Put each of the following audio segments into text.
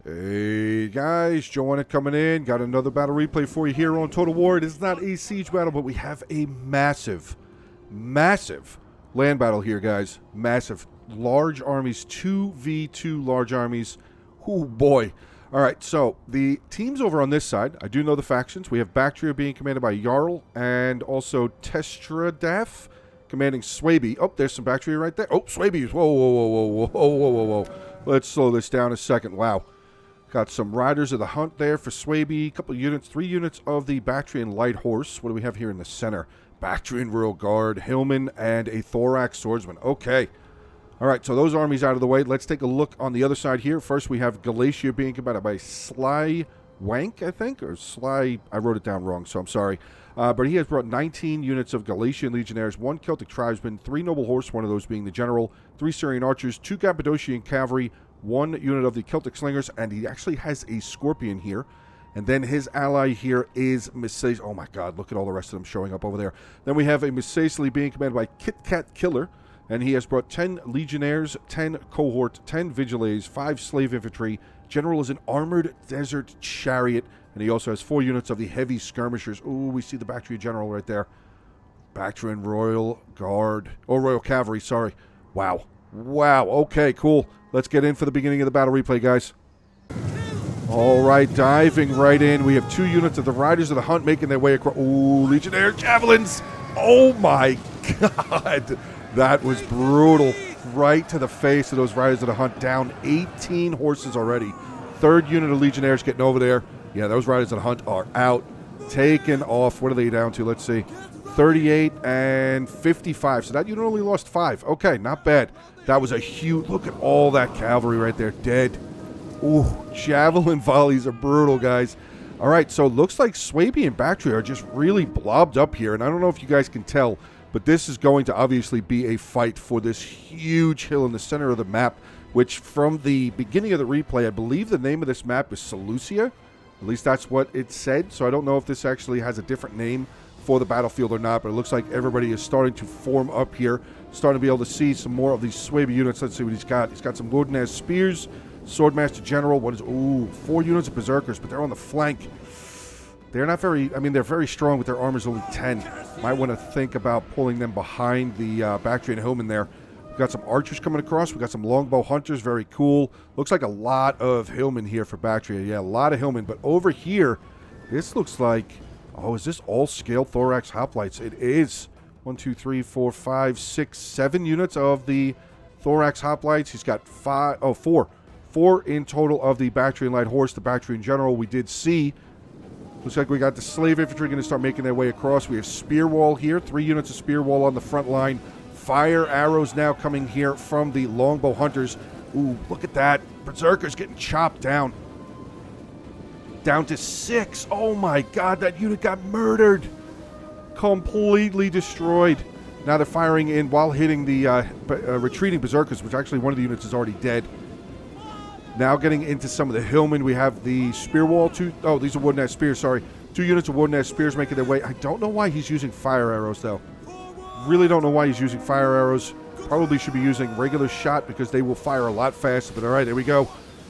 Hey guys, JoeOnit coming in. Got another battle replay for you here on Total War. It is not a siege battle, but we have a massive land battle here, guys. Massive. Large armies, 2v2 large armies. Oh boy. Alright, so the teams over on this side, I do know the factions. We have Bactria being commanded by Jarl, and also Testradaf commanding Swaby. Oh, there's some Bactria right there. Oh, Swaby. Whoa, whoa, whoa, whoa, whoa, whoa, whoa, whoa. Let's slow this down a second. Wow. Got some Riders of the Hunt there for Swaby. A couple of units, 3 units of the Bactrian Light Horse. What do we have here in the center? Bactrian Royal Guard, Hillman, and a Thorax Swordsman. Okay. All right, so those armies out of the way. Let's take a look on the other side here. First, we have Galatia being commanded by Sly Wank, I think, or Sly. I wrote it down wrong, so I'm sorry. But he has brought 19 units of Galatian Legionnaires, 1 Celtic Tribesman, 3 Noble Horse, one of those being the General, 3 Syrian Archers, 2 Cappadocian Cavalry, 1 unit of the Celtic Slingers, and he actually has a Scorpion here. And then his ally here is Missais. Oh my god, look at all the rest of them showing up over there. Then we have a Missaisley being commanded by Kit Kat Killer, and he has brought 10 Legionnaires, 10 Cohort, 10 Vigiles, 5 Slave Infantry. General is an Armored Desert Chariot, and he also has 4 units of the Heavy Skirmishers. Ooh, we see the Bactrian General right there. Bactrian Royal Guard, or Royal Cavalry, sorry. Wow. Wow, okay, cool. Let's get in for the beginning of the battle replay, guys. All right, diving right in. We have 2 units of the Riders of the Hunt making their way across. Ooh, Legionnaire Javelins. Oh, my God. That was brutal. Right to the face of those Riders of the Hunt. Down 18 horses already. 3rd unit of Legionnaires getting over there. Yeah, those Riders of the Hunt are out. Taken off. What are they down to? Let's see. 38 and 55. So that unit only lost 5. Okay, not bad. That was a huge... Look at all that cavalry right there. Dead. Ooh, javelin volleys are brutal, guys. All right, so it looks like Swaby and Bactria are just really blobbed up here. And I don't know if you guys can tell, but this is going to obviously be a fight for this huge hill in the center of the map, which from the beginning of the replay, I believe the name of this map is Seleucia. At least that's what it said. So I don't know if this actually has a different name for the battlefield or not, but it looks like everybody is starting to form up here, starting to be able to see some more of these Swaby units. Let's see what he's got. He's got some Wooden-ass Spears, Swordmaster General. What is, ooh, 4 units of Berserkers, but they're on the flank. They're not very, I mean, they're very strong, but their armor's only 10. Might want to think about pulling them behind the Bactrian Hillman there. We've got some archers coming across. We've got some longbow hunters, very cool. Looks like a lot of Hillmen here for Bactria. Yeah, a lot of Hillmen, but over here, this looks like... Oh, is this all scale Thorax Hoplites? It is. 1, 2, 3, 4, 5, 6, 7 units of the Thorax Hoplites. He's got 4 in total of the Bactrian Light Horse, the Bactrian General. We did see. Looks like we got the Slave Infantry going to start making their way across. We have Spear Wall here. 3 units of Spear Wall on the front line. Fire arrows now coming here from the Longbow Hunters. Ooh, look at that. Berserkers getting chopped down. Down to 6. Oh my god, that unit got murdered. Completely destroyed. Now they're firing in while hitting the retreating Berserkers, which actually one of the units is already dead. Now getting into some of the Hillmen, we have the Spear Wall. Oh, these are Wooden-ass Spears, sorry. 2 units of Wooden-ass Spears making their way. I don't know why he's using fire arrows, though. Really don't know why he's using fire arrows. Probably should be using regular shot because they will fire a lot faster. But all right, there we go.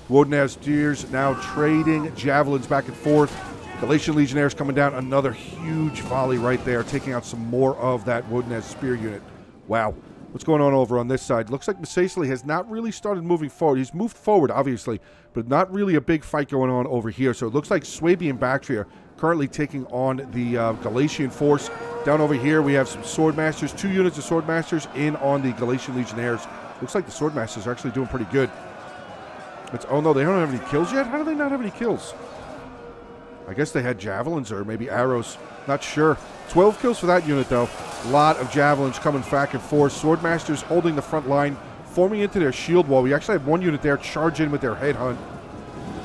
Wooden-ass Spears now trading javelins back and forth. Galatian Legionnaires coming down. Another huge volley right there, taking out some more of that Wooden-ass Spear unit. Wow. What's going on over on this side? Looks like Missaisley has not really started moving forward. He's moved forward, obviously, but not really a big fight going on over here. So it looks like Swaby and Bactria currently taking on the Galatian force. Down over here, we have some Swordmasters. 2 units of Swordmasters in on the Galatian Legionnaires. Looks like the Swordmasters are actually doing pretty good. Oh no, they don't have any kills yet? How do they not have any kills? I guess they had javelins or maybe arrows. Not sure. 12 kills for that unit, though. A lot of javelins coming back and forth. Swordmasters holding the front line, forming into their shield wall. We actually had 1 unit there charge in with their headhunt.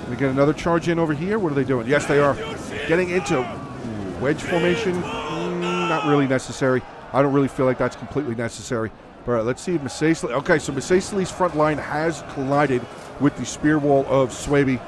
We get another charge in over here. What are they doing? Yes, they are. Getting into wedge formation. Not really necessary. I don't really feel like that's completely necessary. All right, let's see if Missaisley... Okay, so Missaisley's front line has collided with the spear wall of Swaby.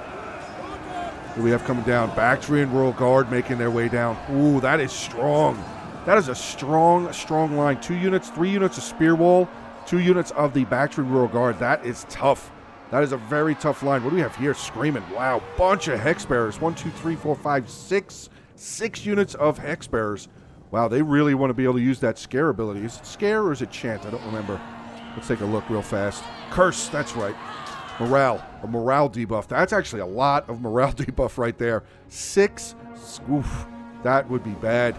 Who we have coming down? Bactrian Royal Guard making their way down. Ooh, that is strong. That is a strong, strong line. 2 units, 3 units of spear wall, 2 units of the Bactrian Royal Guard. That is tough. That is a very tough line. What do we have here? Screaming. Wow. Bunch of hex bearers. 1, 2, 3, 4, 5, 6. 6 units of hex bearers. Wow, they really want to be able to use that scare ability. Is it scare or is it chant? I don't remember. Let's take a look real fast. Curse. That's right. Morale. A morale debuff. That's actually a lot of morale debuff right there. 6. Oof. That would be bad.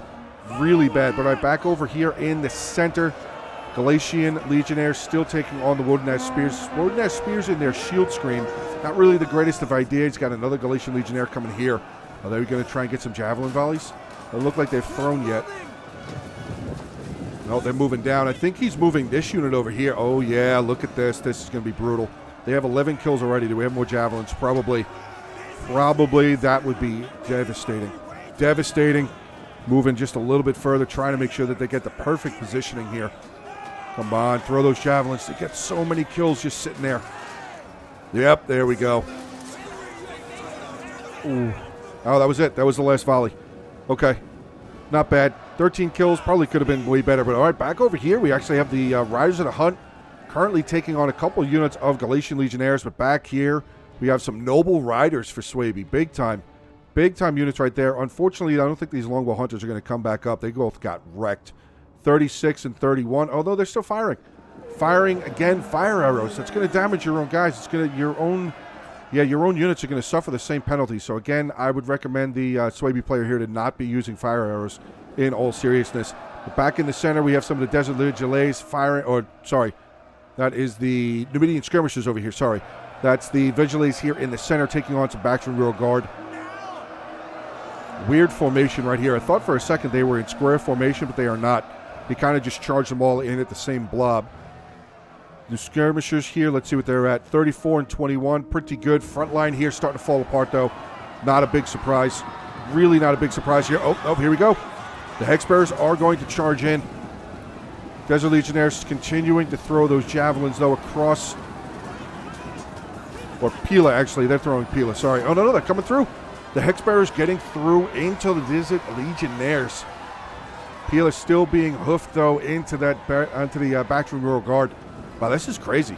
Really bad. But right back over here in the center. Galatian Legionnaires still taking on the Wodenaz Spears. Wodenaz Spears in their shield screen. Not really the greatest of ideas. Got another Galatian Legionnaire coming here. Are they going to try and get some javelin volleys? Doesn't look like they've thrown yet. No, they're moving down. I think he's moving this unit over here. Oh, yeah, look at this. This is going to be brutal. They have 11 kills already. Do we have more javelins? Probably. Probably that would be devastating. Devastating. Moving just a little bit further, trying to make sure that they get the perfect positioning here. Come on, throw those javelins. They get so many kills just sitting there. Yep, there we go. Ooh. Oh, that was it. That was the last volley. Okay. Not bad. 13 kills. Probably could have been way better. But all right, back over here, we actually have the Riders of the Hunt currently taking on a couple units of Galatian Legionnaires. But back here, we have some Noble Riders for Swaby. Big time. Big time units right there. Unfortunately, I don't think these Longbow Hunters are going to come back up. They both got wrecked. 36 and 31, although they're still firing. Firing, again, fire arrows. That's going to damage your own guys. It's going to, your own units are going to suffer the same penalty. So again, I would recommend the Swaby player here to not be using fire arrows in all seriousness. But back in the center, we have some of the Desert Vigilants firing, or sorry, that is the Numidian Skirmishers over here, sorry. That's the Vigilants here in the center taking on some Bactrian Rear Guard. Weird formation right here. I thought for a second they were in square formation, but they are not. He kind of just charged them all in at the same blob. The skirmishers here, let's see what they're at. 34 and 21, pretty good. Front line here starting to fall apart, though. Not a big surprise. Really not a big surprise here. Oh, here we go. The Hex Bearers are going to charge in. Desert Legionnaires continuing to throw those javelins, though, across. Or Pila, actually. They're throwing Pila, sorry. Oh, no, they're coming through. The Hex Bearers getting through into the Desert Legionnaires. Pila still being hoofed, though, into the Bactrian Rural Guard. Wow, this is crazy.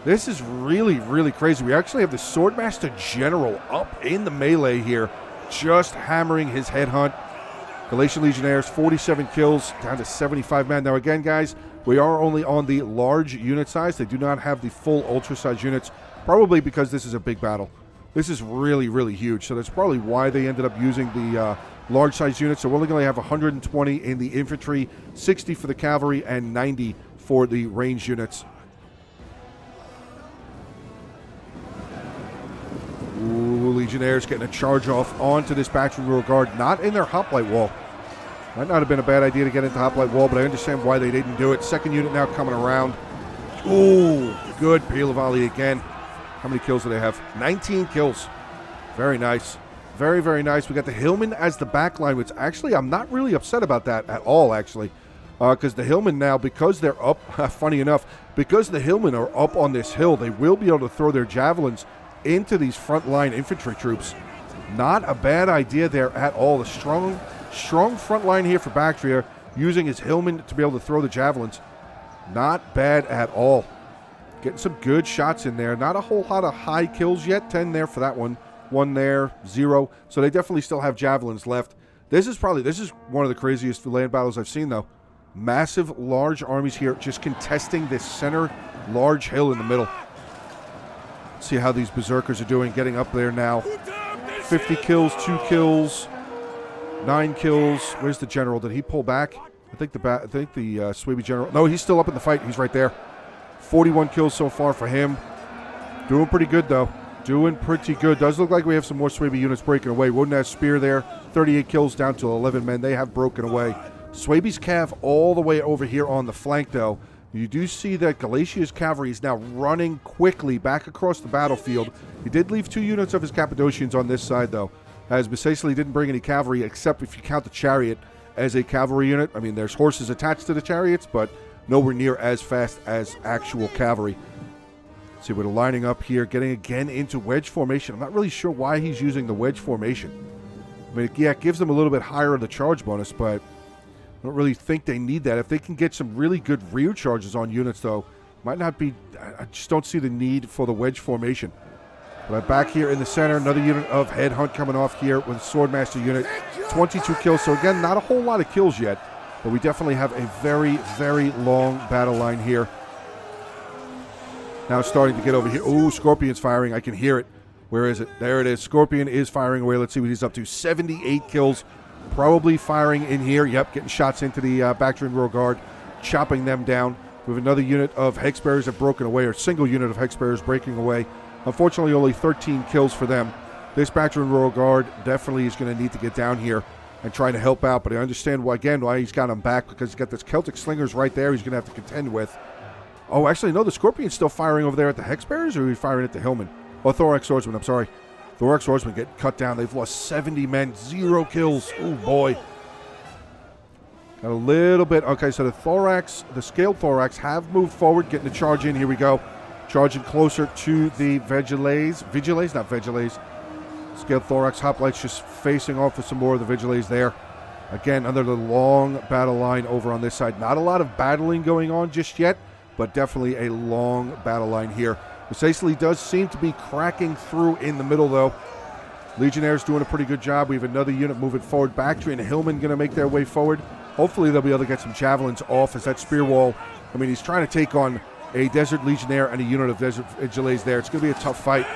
This is really, really crazy. We actually have the Swordmaster General up in the melee here, just hammering his headhunt. Galatian Legionnaires, 47 kills, down to 75 men. Now, again, guys, we are only on the large unit size. They do not have the full ultra-size units, probably because this is a big battle. This is really, really huge, so that's probably why they ended up using the large-size units. So we're only going to have 120 in the infantry, 60 for the cavalry, and 90 for the ranged units. Ooh, Legionnaires getting a charge off onto this Bactrian Rural Guard, not in their hoplite wall. Might not have been a bad idea to get into hoplite wall, but I understand why they didn't do it. Second unit now coming around. Ooh, good Pila volley again. How many kills do they have? 19 kills. Very nice. Very, very nice. We got the Hillmen as the backline, which actually I'm not really upset about that at all, actually. Because the Hillmen now, because they're up, funny enough, because the Hillmen are up on this hill, they will be able to throw their javelins into these frontline infantry troops. Not a bad idea there at all. The strong front line here for Bactria, using his Hillmen to be able to throw the javelins. Not bad at all. Getting some good shots in there. Not a whole lot of high kills yet. 10 there for that one. 1 there, 0. So they definitely still have javelins left. This is one of the craziest land battles I've seen, though. Massive, large armies here just contesting this center large hill in the middle. Let's see how these berserkers are doing, getting up there now. 50 kills, 2 kills, 9 kills. Where's the general? Did he pull back? I think the Swaby general. No, he's still up in the fight. He's right there. 41 kills so far for him. Doing pretty good, though. Doing pretty good. Does look like we have some more Swaby units breaking away. Wodenaz Spear there. 38 kills down to 11 men. They have broken away. Swaby's Cav all the way over here on the flank, though. You do see that Galatia's cavalry is now running quickly back across the battlefield. He did leave 2 units of his Cappadocians on this side, though, as Bisacely didn't bring any cavalry, except if you count the chariot as a cavalry unit. I mean, there's horses attached to the chariots, but nowhere near as fast as actual cavalry. See, we're lining up here, getting again into wedge formation. I'm not really sure why he's using the wedge formation. I mean, yeah, it gives them a little bit higher of the charge bonus, but I don't really think they need that. If they can get some really good rear charges on units, though, Might not be, I just don't see the need for the wedge formation. But back here in the center, another unit of Headhunt coming off here with Swordmaster unit. 22 kills, so again, not a whole lot of kills yet. But we definitely have a very, very long battle line here. Now it's starting to get over here. Ooh, Scorpion's firing. I can hear it. Where is it? There it is. Scorpion is firing away. Let's see what he's up to. 78 kills. Probably firing in here. Yep, getting shots into the Bactrian Royal Guard. Chopping them down. We have another unit of Hexbearers have broken away, or single unit of Hexbearers breaking away. Unfortunately, only 13 kills for them. This Bactrian Royal Guard definitely is going to need to get down here and trying to help out. But I understand why he's got him back, because he's got this Celtic Slingers right there he's going to have to contend with. Oh, actually, no, the Scorpion's still firing over there at the Hexbearers, or are we firing at the Hillman? Oh, Thorax Swordsman, I'm sorry. Thorax Swordsman getting cut down. They've lost 70 men, 0 kills. Oh, boy. Got a little bit. Okay, so the Scaled Thorax have moved forward, getting the charge in. Here we go. Charging closer to the Vigiles. Vigiles, not Vigiles. Scaled Thorax Hoplites just facing off with some more of the Vigiles there. Again, under the long battle line over on this side. Not a lot of battling going on just yet, but definitely a long battle line here. Cecily does seem to be cracking through in the middle, though. Legionnaires doing a pretty good job. We have another unit moving forward. Bactria and Hillman going to make their way forward. Hopefully they'll be able to get some javelins off as that spear wall. I mean, he's trying to take on a Desert Legionnaire and a unit of Desert Vigiles there. It's going to be a tough fight.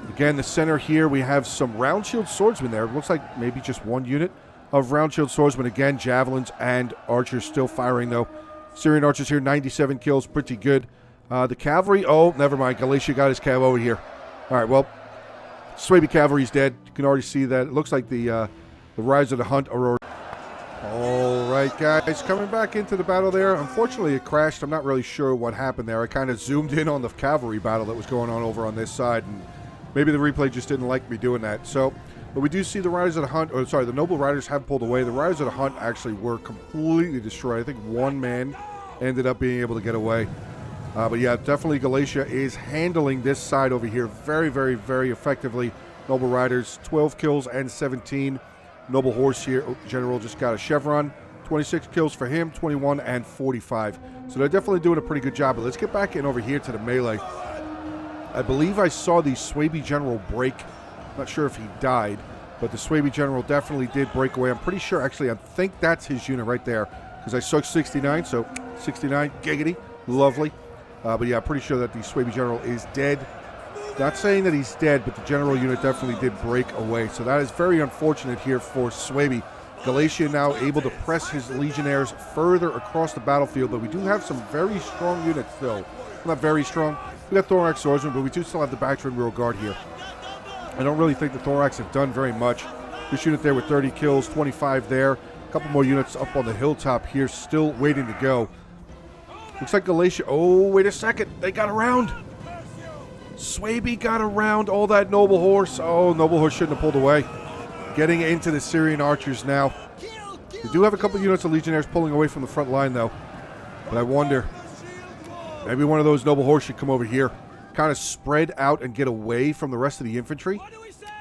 Again, the center here, we have some Round Shield Swordsmen there. It looks like maybe just one unit of Round Shield Swordsmen. Again, javelins and archers still firing, though. Syrian archers here, 97 kills, pretty good. The cavalry, oh, never mind. Galatia got his cav over here. All right, well, Swaby cavalry's dead. You can already see that. It looks like the Rise of the Hunt are... All right, guys, coming back into the battle there. Unfortunately, it crashed. I'm not really sure what happened there. I kind of zoomed in on the cavalry battle that was going on over on this side, and maybe the replay just didn't like me doing that. So, but we do see the Riders of the Hunt, or sorry, the Noble Riders have pulled away. The Riders of the Hunt actually were completely destroyed. I think one man ended up being able to get away. But yeah, definitely Galatia is handling this side over here very, very, very effectively. Noble Riders, 12 kills and 17. Noble Horse here, General just got a chevron. 26 kills for him, 21 and 45. So they're definitely doing a pretty good job. But let's get back in over here to the melee. I believe I saw the Swaby General break. Not sure if he died, but the Swaby General definitely did break away. I'm pretty sure, actually, I think that's his unit right there, because I saw 69, so 69, giggity, lovely. But yeah, I'm pretty sure that the Swaby General is dead. Not saying that he's dead, but the general unit definitely did break away. So that is very unfortunate here for Swaby. Galatia now able to press his legionnaires further across the battlefield, but we do have some very strong units still. Not very strong. We got Thorax Swordsmen, but we do still have the Bactrian Rear Guard here. I don't really think the Thorax have done very much. This unit there with 30 kills, 25 there. A couple more units up on the hilltop here, still waiting to go. Looks like Galatia. Oh, wait a second. They got around. Swaby got around all that Noble Horse. Oh, Noble Horse shouldn't have pulled away. Getting into the Syrian archers now. They do have a couple units of Legionnaires pulling away from the front line, though. But I wonder, maybe one of those Noble Horse should come over here. Kind of spread out and get away from the rest of the infantry.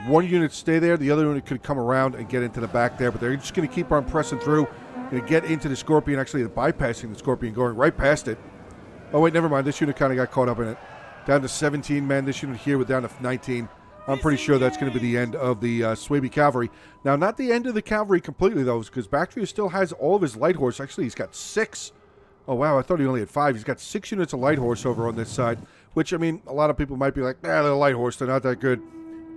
One unit stay there. The other unit could come around and get into the back there. But they're just going to keep on pressing through. Going to get into the Scorpion. Actually, bypassing the Scorpion, going right past it. Oh, wait, never mind. This unit kind of got caught up in it. Down to 17 men. This unit here with down to 19. I'm pretty sure that's going to be the end of the Swaby Cavalry. Now, not the end of the cavalry completely, though, because Bactria still has all of his light horse. Actually, he's got 6. Oh, wow, I thought he only had 5. He's got 6 units of light horse over on this side, which, I mean, a lot of people might be like, they're light horse. They're not that good.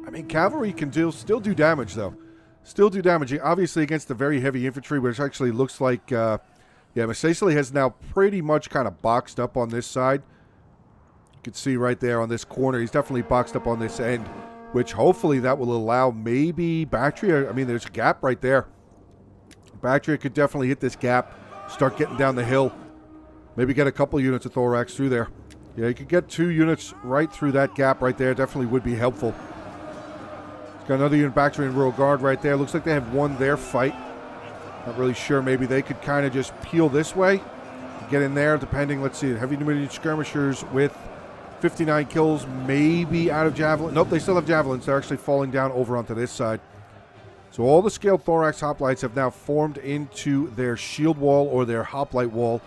I mean, cavalry can still do damage, though. Still do damage. Obviously, against the very heavy infantry, which actually looks like, yeah, Masacely has now pretty much kind of boxed up on this side. You can see right there on this corner, he's definitely boxed up on this end, which hopefully that will allow maybe Bactria. I mean, there's a gap right there. Bactria could definitely hit this gap, start getting down the hill, maybe get a couple units of Thorax through there. Yeah, you could get 2 units right through that gap right there. Definitely would be helpful. Got another unit Bactrian Royal Guard right there. Looks like they have won their fight. Not really sure. Maybe they could kind of just peel this way, get in there, depending. Let's see. Heavy Numidian skirmishers with 59 kills, maybe out of javelin. Nope, they still have javelins. They're actually falling down over onto this side. So all the scaled Thorax hoplites have now formed into their shield wall or their hoplite wall.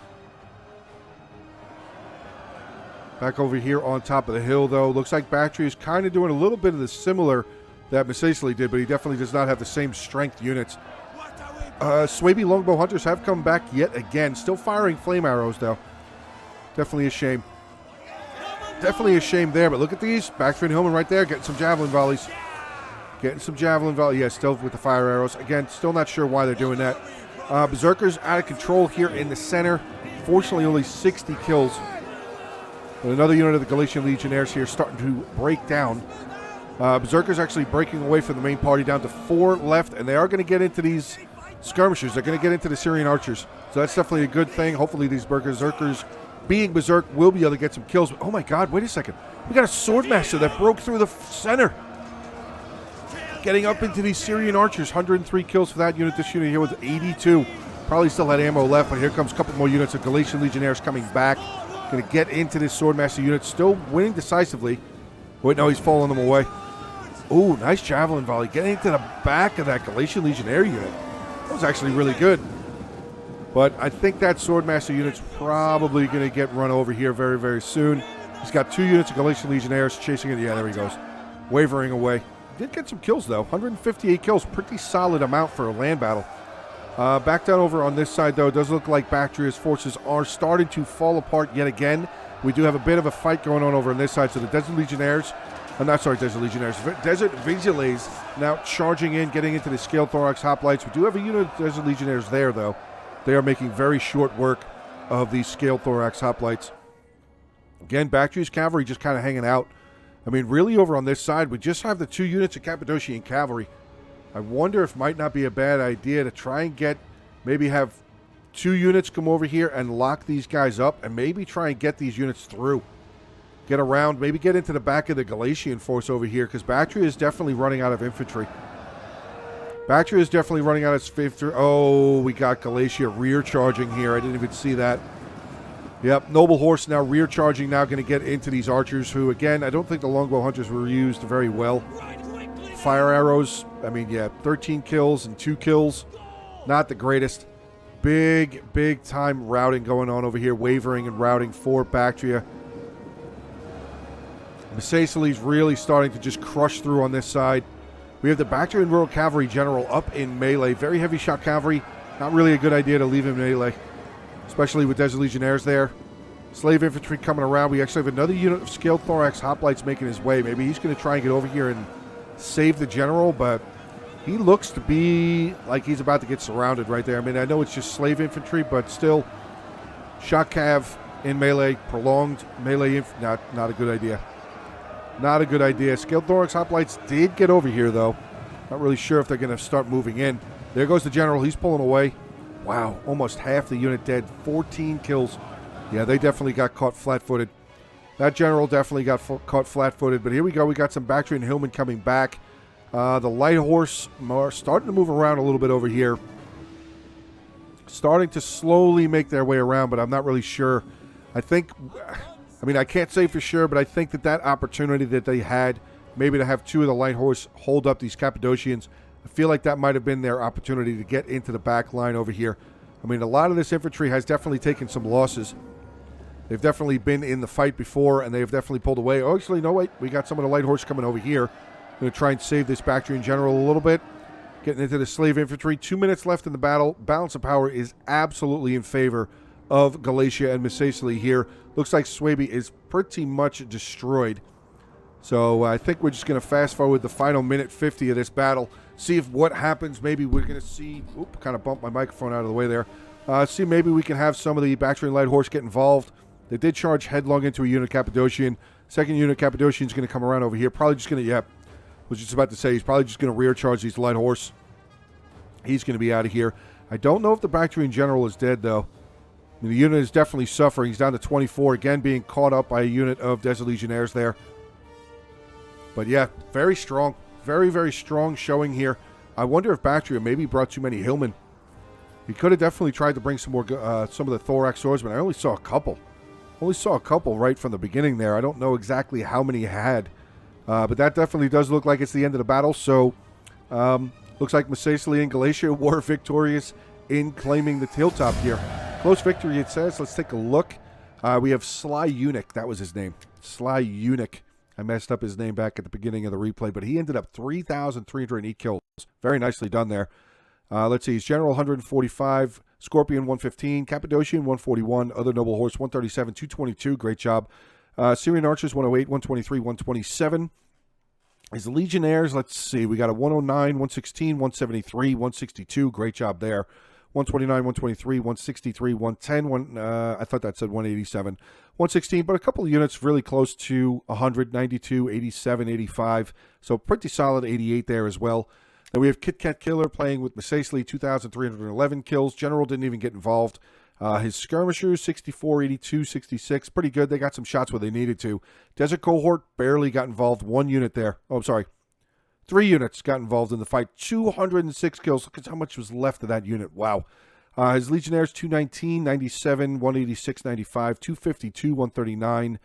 Back over here on top of the hill, though. Looks like Bactria is kind of doing a little bit of the similar that Misacely did, but he definitely does not have the same strength units. Swaby Longbow Hunters have come back yet again. Still firing flame arrows, though. Definitely a shame. Definitely a shame there, but look at these. Bactria and Hillman right there getting some javelin volleys. Getting some javelin volleys. Yeah, still with the fire arrows. Again, still not sure why they're doing that. Berserkers out of control here in the center. Fortunately, only 60 kills. But another unit of the Galatian Legionnaires here starting to break down. Berserkers actually breaking away from the main party down to 4 left, and they are going to get into these skirmishers. They're going to get into the Syrian archers. So that's definitely a good thing. Hopefully these Berserkers, being Berserk, will be able to get some kills. But, oh my god, wait a second. We got a Swordmaster that broke through the center. Getting up into these Syrian archers. 103 kills for that unit. This unit here was 82. Probably still had ammo left, but here comes a couple more units of Galatian Legionnaires coming back. Going to get into this Swordmaster unit. Still winning decisively. Wait, no, he's falling them away. Ooh, nice javelin volley. Getting into the back of that Galatian Legionnaire unit. That was actually really good. But I think that Swordmaster unit's probably going to get run over here very, very soon. He's got 2 units of Galatian Legionnaires chasing it. Yeah, there he goes. Wavering away. Did get some kills, though. 158 kills. Pretty solid amount for a land battle. Back down over on this side, though, it does look like Bactria's forces are starting to fall apart yet again. We do have a bit of a fight going on over on this side. So the Desert Legionnaires, Desert Legionnaires, Desert Vigiles now charging in, getting into the Scaled Thorax Hoplites. We do have a unit of Desert Legionnaires there, though. They are making very short work of these Scaled Thorax Hoplites. Again, Bactria's cavalry just kind of hanging out. I mean, really over on this side, we just have the 2 units of Cappadocian cavalry. I wonder if it might not be a bad idea to try and get, maybe have 2 units come over here and lock these guys up and maybe try and get these units through. Get around, maybe get into the back of the Galatian force over here, because Bactria is definitely running out of infantry. Bactria is definitely running out of infantry. Oh, we got Galatia rear charging here. I didn't even see that. Yep, Noble Horse now rear charging, now going to get into these archers who, again, I don't think the Longbow Hunters were used very well. Fire arrows, I mean, yeah, 13 kills and 2 kills. Not the greatest. Big time routing going on over here. Wavering and routing for Bactria. Misacely's really starting to just crush through on this side. We have the Bactrian Rural Cavalry General up in melee. Very heavy shot cavalry. Not really a good idea to leave him in melee, especially with Desert Legionnaires there. Slave infantry coming around. We actually have another unit of Scaled Thorax Hoplites making his way. Maybe he's going to try and get over here and save the general, but he looks to be like he's about to get surrounded right there. I mean, I know it's just slave infantry, but still, shot cav in melee, prolonged melee, not a good idea. Not a good idea. Scaled Thorax Hoplites did get over here, though. Not really sure if they're going to start moving in. There goes the general. He's pulling away. Wow, almost half the unit dead. 14 kills. Yeah, they definitely got caught flat-footed. That general definitely got caught flat-footed. But here we go. We got some Bactria and Hillman coming back. The light horse are starting to move around a little bit over here. Starting to slowly make their way around, but I'm not really sure. I can't say for sure, but I think that opportunity that they had, maybe to have 2 of the light horse hold up these Cappadocians, I feel like that might have been their opportunity to get into the back line over here. I mean, a lot of this infantry has definitely taken some losses. They've definitely been in the fight before, and they've definitely pulled away. Oh, actually, no, wait. We got some of the light horse coming over here. Going to try and save this Bactrian general a little bit. Getting into the slave infantry. 2 minutes left in the battle. Balance of power is absolutely in favor of Galatia and Misacely here. Looks like Swaby is pretty much destroyed. So I think we're just going to fast forward the final minute 50 of this battle. See if what happens. Maybe we're going to see... Oop, kind of bumped my microphone out of the way there. See, maybe we can have some of the Bactrian light horse get involved. They did charge headlong into a unit Cappadocian. Second unit Cappadocian is going to come around over here. Probably just going to... Yep. Was just about to say, he's probably just going to rear charge these light horse. He's going to be out of here. I don't know if the Bactrian general is dead, though. I mean, the unit is definitely suffering. He's down to 24. Again, being caught up by a unit of Desert Legionnaires there. But yeah, very strong. Very, very strong showing here. I wonder if Bactria maybe brought too many Hillmen. He could have definitely tried to bring some more, some of the Thorax swordsmen. I only saw a couple. Only saw a couple right from the beginning there. I don't know exactly how many he had. But that definitely does look like it's the end of the battle. So, looks like Misacely and Galatia were victorious in claiming the hilltop here. Close victory, it says. Let's take a look. We have Sly Eunuch. That was his name. Sly Eunuch. I messed up his name back at the beginning of the replay, but he ended up 3,308 kills. Very nicely done there. Let's see. He's General 145, Scorpion 115, Cappadocian 141, Other Noble Horse 137, 222. Great job. Syrian Archers 108, 123, 127. His Legionnaires, let's see. We got a 109, 116, 173, 162. Great job there. 129, 123, 163, 110. I thought that said 187. 116, but a couple of units really close to 100, 92, 87, 85. So pretty solid 88 there as well. Then we have Kit Kat Killer playing with Masacely, 2,311 kills. General didn't even get involved. His Skirmishers, 64, 82, 66. Pretty good. They got some shots where they needed to. Desert Cohort barely got involved. 1 unit there. Oh, I'm sorry. 3 units got involved in the fight. 206 kills. Look at how much was left of that unit. Wow. His Legionnaires, 219, 97, 186, 95, 252, 139.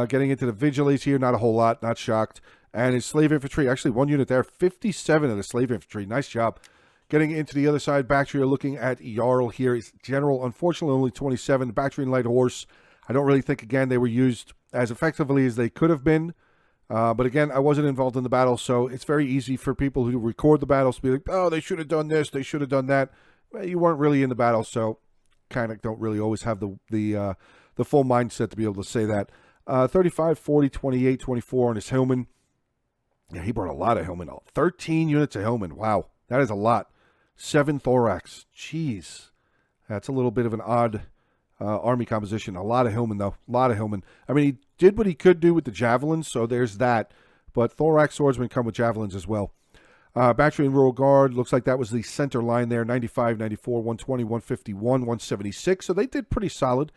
Getting into the Vigiles here, not a whole lot. Not shocked. And his Slave Infantry, actually 1 unit there. 57 of the Slave Infantry. Nice job. Getting into the other side, Bactria looking at Jarl here. His General, unfortunately, only 27. The Bactrian Light Horse, I don't really think, again, they were used as effectively as they could have been. But again, I wasn't involved in the battle, so it's very easy for people who record the battles to be like, oh, they should have done this, they should have done that. Well, you weren't really in the battle, so kind of don't really always have the full mindset to be able to say that. 35, 40, 28, 24 on his Hillman. Yeah, he brought a lot of Hillman. 13 units of Hillman. Wow, that is a lot. 7 Thorax. Jeez. That's a little bit of an odd army composition. A lot of Hillman, though. A lot of Hillman. I mean, he did what he could do with the javelins, so there's that. But Thorax swordsmen come with javelins as well. Bactrian Rural Guard, looks like that was the center line there. 95, 94, 120, 151, 176. So they did pretty solid.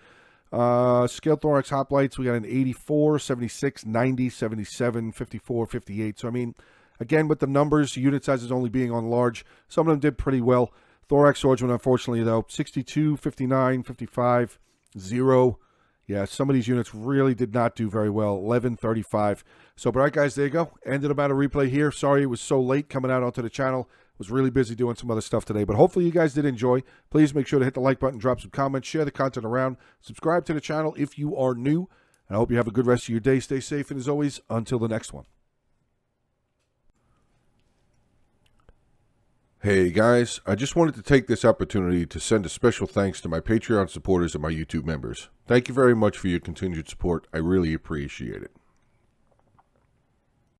Scaled Thorax Hoplites, we got an 84, 76, 90, 77, 54, 58. So, I mean, again, with the numbers, unit sizes only being on large, some of them did pretty well. Thorax Swordsman, unfortunately, though, 62, 59, 55, 0. Yeah, some of these units really did not do very well. 11, 35. So, all right, guys, there you go. Ended about a replay here. Sorry it was so late coming out onto the channel. Was really busy doing some other stuff today. But hopefully you guys did enjoy. Please make sure to hit the like button, drop some comments, share the content around. Subscribe to the channel if you are new. And I hope you have a good rest of your day. Stay safe. And as always, until the next one. Hey guys, I just wanted to take this opportunity to send a special thanks to my Patreon supporters and my YouTube members. Thank you very much for your continued support. I really appreciate it.